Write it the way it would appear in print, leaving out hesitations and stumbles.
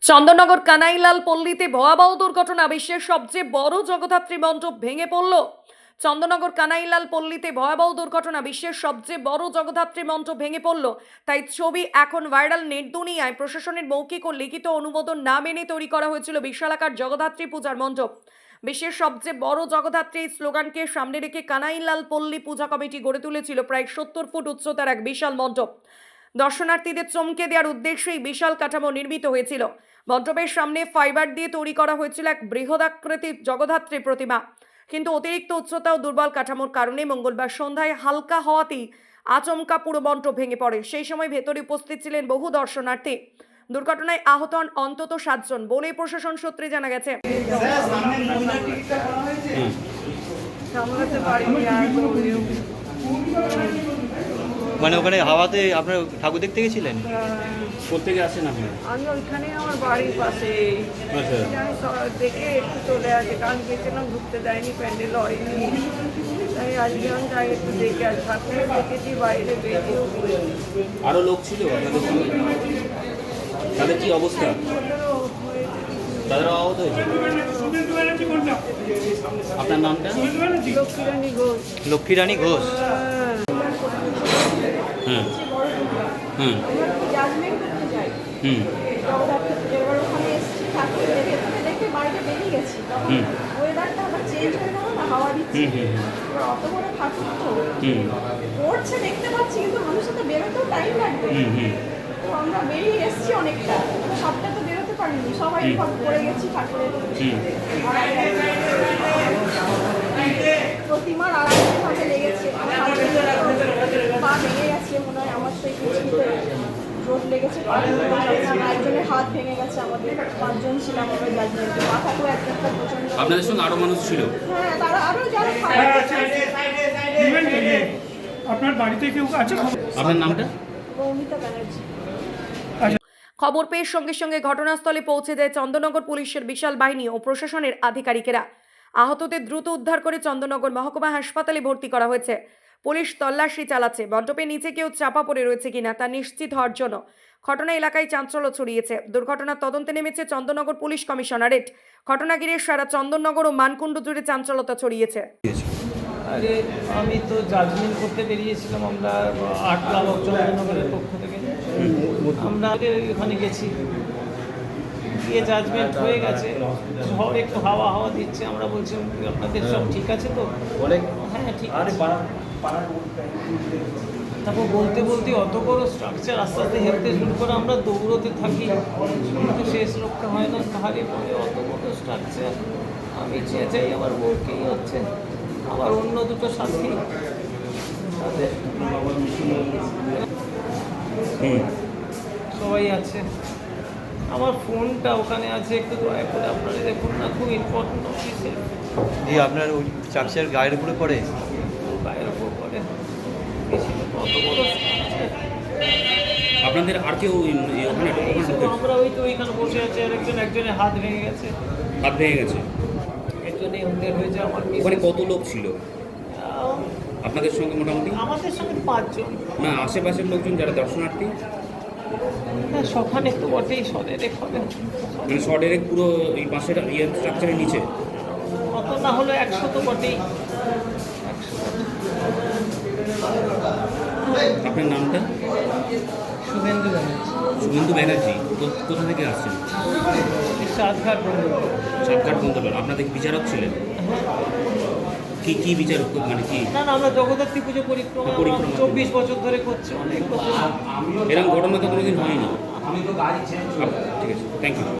চন্দননগর কানাইলাল পল্লীতে ভয়াবহ দুর্ঘটনা। বিশ্বের সবচেয়ে বড় জগদ্ধাত্রী মণ্ডপ ভেঙে পড়ল। চন্দননগর কানাইলাল পল্লীতে ভয়াবহ দুর্ঘটনা। বিশ্বের সবচেয়ে বড় জগদ্ধাত্রী মণ্ডপ ভেঙে পড়ল। তাই ছবি এখন ভাইরাল নেট দুনিয়ায়। প্রশাসনের মৌখিক ও লিখিত অনুমোদন না মেনে তৈরি করা হয়েছিল বিশালাকার জগদ্ধাত্রী পূজার মণ্ডপ। বিশ্বের সবচেয়ে বড় জগদ্ধাত্রী এই স্লোগানকে সামনে রেখে কানাইলাল পল্লী পূজা কমিটি গড়ে তুলেছিল প্রায় 70 ফুট উচ্চতার এক বিশাল মণ্ডপ। দর্শনার্থীদের চমকে দেওয়ার উদ্দেশ্যে এই বিশাল কাঠামো নির্মিত হয়েছিল। মণ্ডপের সামনে ফাইবার দিয়ে তৈরি করা হয়েছিল এক বৃহদাকৃতির জগদ্ধাত্রী প্রতিমা। কিন্তু অতিরিক্ত উচ্চতা ও দুর্বল কাঠামোর কারণে মঙ্গলবার সন্ধ্যায় হালকা হওয়াতেই আচমকা পুরো মণ্ডপ ভেঙে পড়ে। সেই সময় ভেতরে উপস্থিত ছিলেন বহু দর্শনার্থী। দুর্ঘটনায় আহত হন অন্তত 7 জন বলে প্রশাসন সূত্রে জানা গেছে। মানে ওখানে হাওয়াতে আপনার ঠাকুর দেখতে গেছিলেন? কোথেকে আসেন আপনি? আমি ওইখানে আমার বাড়ির পাশে দেখে একটু চলে আসে, কারণ গেছিলাম ঢুকতে দেয়নি, প্যান্ডেল হয়নি, তাই আজকে আমি যাই একটু দেখে আসি। ঠাকুর দেখেছি বাইরে বেরিয়েও। আরো লোক ছিল আপনাদের সঙ্গে? তাদের কি অবস্থা? তাদের আহত হয়েছে? আপনার নামটা? লক্ষ্মীরানী ঘোষ। লক্ষ্মীরানী ঘোষ। হুম হুম জাজমেন্ট করতে যাই, হুম এবার ওখানে এসেছি, ঠাকুর দেখে বাইরে বেরিয়ে গেছি। তখন ওয়েদারটা আবার চেঞ্জ হয়ে গেল না, হাওয়া দিচ্ছে। এবার অত বড় ঠাকুর তো পড়ছে দেখতে পাচ্ছি, কিন্তু মানুষের তো বেরোতেও টাইম লাগবে। তো আমরা বেরিয়ে এসেছি অনেকটা, সবটা তো বেরোতে পারিনি, সবাই পড়ে গেছি ঠাকুরের। প্রতিমার আড়াইভাবে লেগেছে, পা ভেঙে গেছে মনে হয় আমার, সেই কিছুতে চোট লেগেছে। একজনের হাত ভেঙে গেছে। আমাদের 5 জন ছিলাম আমরা জাজমেন্টে, মাথাতেও একটা প্রচন্ড। আপনাদের সঙ্গে আরো মানুষ ছিল? হ্যাঁ, তারা আরো যারা আপনার বাড়িতে কেউ আছে? আপনার নামটা? মৌমিতা ব্যানার্জি। খবর পেয়ে সঙ্গে সঙ্গে ঘটনাস্থলে পৌঁছে যায় চন্দননগর পুলিশের বিশাল বাহিনী ও প্রশাসনের আধিকারিকেরা। আহতদের দ্রুত উদ্ধার করে চন্দননগর মহকুমা হাসপাতালে ভর্তি করা হয়েছে। পুলিশ তল্লাশি চালাচ্ছে মণ্ডপের নিচে কেউ চাপা পড়ে রয়েছে কিনা তা নিশ্চিত হওয়ার জন্য। ঘটনা এলাকায় চাঞ্চল্য ছড়িয়েছে। দুর্ঘটনার তদন্তে নেমেছে চন্দননগর পুলিশ কমিশনারেট। ঘটনা ঘিরে সারা চন্দননগর ও মানকুণ্ড জুড়ে চাঞ্চল্যতা ছড়িয়েছে। আরে আমি তো জাজমেন্ট করতে বেরিয়েছিলাম, আমরা 8 লাখ চন্দননগরের পক্ষ থেকে আমরা ওখানে গেছি, গিয়ে জাজমেন্ট হয়ে গেছে। ঝড় একটু হাওয়া দিচ্ছে, আমরা বলছি আপনাদের সব ঠিক আছে তো? হ্যাঁ ঠিক আছে। তারপর বলতে বলতে অত বড় স্ট্রাকচার আস্তে আস্তে হেলতে শুরু করে, আমরা দৌড়তে থাকি, কিন্তু শেষ রক্ষা হয় না। তাহারে পরে অত বড় স্ট্রাকচার, আমি চেয়ে চাই আমার বউকেই হচ্ছে, আমার অন্য দুটো সাথী তাদের সবাই আছে। আমার ফোনটা ওখানে আছে, একটু দয়া করে আপনারা দেখুন না, খুব ইম্পর্টেন্ট অফিসে। জি, আপনার ওই চাকসের গায়ের উপরে পড়ে? গায়ের উপর পড়ে কত বড়। আপনাদের আর কেউ আমরা ওই তো ওইখানে বসে আছি, আর একজনের হাত ভেঙে গেছে। হাত ভেঙে গেছে? একজনে উদ্ধার হয়েছে। আমার ওখানে কত লোক ছিল আপনাদের সঙ্গে? মোটামুটি আমাদের সঙ্গে 5 জন। না, আশেপাশের লোকজন যারা দর্শনার্থী? হ্যাঁ, সখানে তো বটেই, সদেরে হবে মানে শর্টের পুরো এই পাশের স্ট্রাকচারের নিচে কত না হলো 100 তো বটেই। আপনার নামটা? শুভেন্দু ব্যানার্জি। শুভেন্দু ব্যানার্জি। কোথা থেকে আসছেন? সাতঘাট বন্ধুবান। সাতঘাট বন্ধুবান। আপনাদের বিচারক ছিলেন? কি বিচারক মানে কি? না, আমরা জগদ্ধাত্রী পুজো পরিক্রমা 24 বছর ধরে করছি, অনেক বছর। এরকম ঘটনা তো কোনোদিন হয়নি। ঠিক আছে, থ্যাংক ইউ।